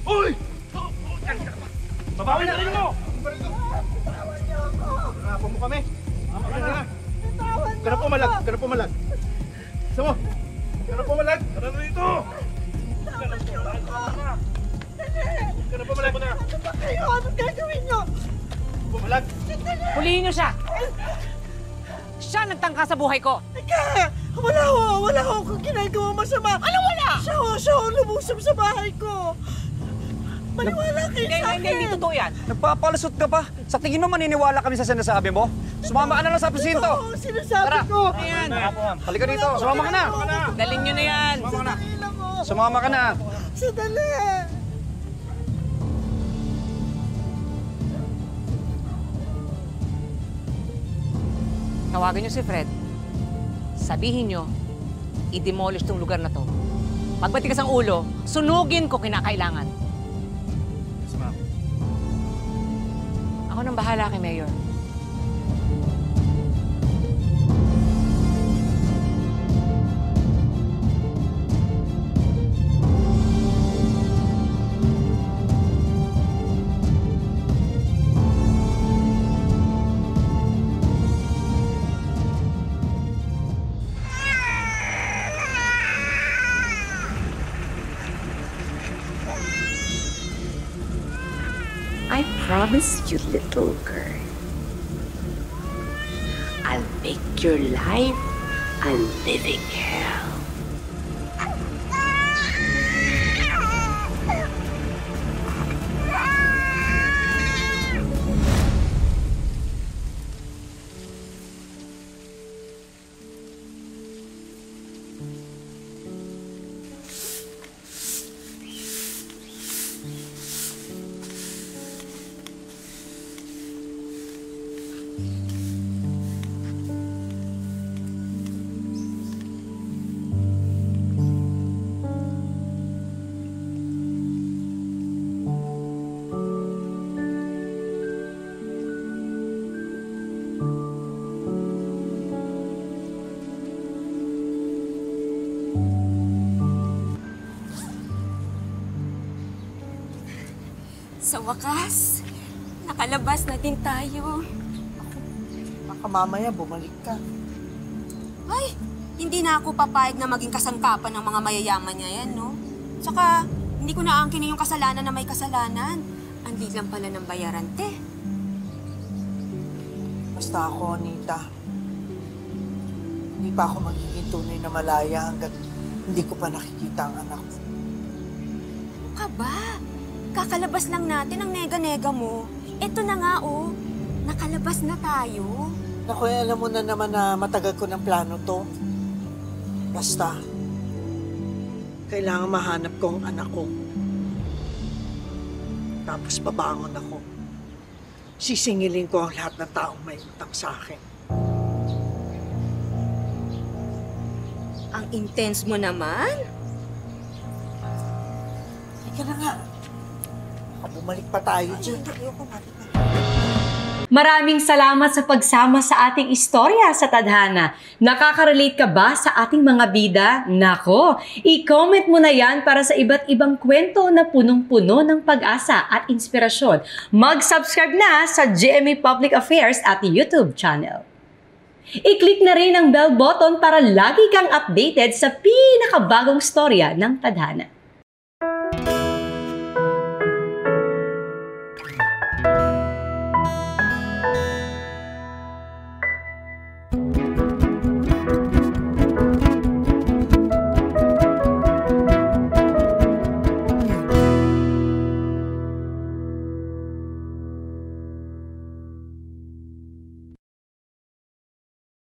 Uy! Babawi na rin mo! Bitawan niyo ako! Hapon mo kami. Bitawan niyo Ka na pumalag. Ka na pumalag. Gusto mo? Ka na pumalag. Tara na rito. Bitawan niyo ako! Ka na pumalag mo na. Ano ba kayo? Anong gagawin niyo? Pumalag. Hulihin niyo siya! Siya nagtangka sa buhay ko! Teka! Wala ho akong ginagawa masama! Ano wala? Siya ho lumusob sa bahay ko! Maniwala kayo sa akin! Hindi totoo yan! Nagpapalusot ka pa. Sa tingin mo maniniwala kami sa sinasabi mo? Sumama ka na lang sa presinto. Ito ang sinasabi ko! Ayan! Halika dito. Sumama ka na. Dalhin niyo na yan! Sandali lang ho! Sumama ka na. Sandali! Tawagan niyo si Fred. Sabihin niyo, i-demolish tong lugar na to. Pagbatikas ang ulo, sunugin ko kinakailangan. Yes, ma'am. Ako nang bahala kay Mayor. I promise you, little girl, I'll make your life a living hell. Sa wakas, nakalabas na din tayo. Baka mamaya bumalik ka. Ay, hindi na ako papayag na maging kasangkapan ng mga mayayaman niya yan, no? Tsaka, hindi ko naangkin yung kasalanan na may kasalanan. Ang lang pala ng bayaran, te. Basta ako, Anita. Hindi pa ako magiging tunay na malaya hanggat hindi ko pa nakikita ang anak ko. Ano ka ba? Kakalabas lang natin ang nega-nega mo. Eto na nga, oh. Nakalabas na tayo. Naku, alam mo na naman na matagal ko ng plano to. Basta, kailangan mahanap ko ang anak ko. Tapos babangon ako. Sisingilin ko ang lahat ng taong may utang sa akin. Ang intense mo naman. Ika na nga. Baka bumalik pa tayo dyan. Maraming salamat sa pagsama sa ating istorya sa Tadhana. Nakaka-relate ka ba sa ating mga bida? Nako, i-comment mo na yan para sa iba't ibang kwento na punong-puno ng pag-asa at inspirasyon. Mag-subscribe na sa GMA Public Affairs at YouTube channel. I-click na rin ang bell button para lagi kang updated sa pinakabagong storya ng Tadhana.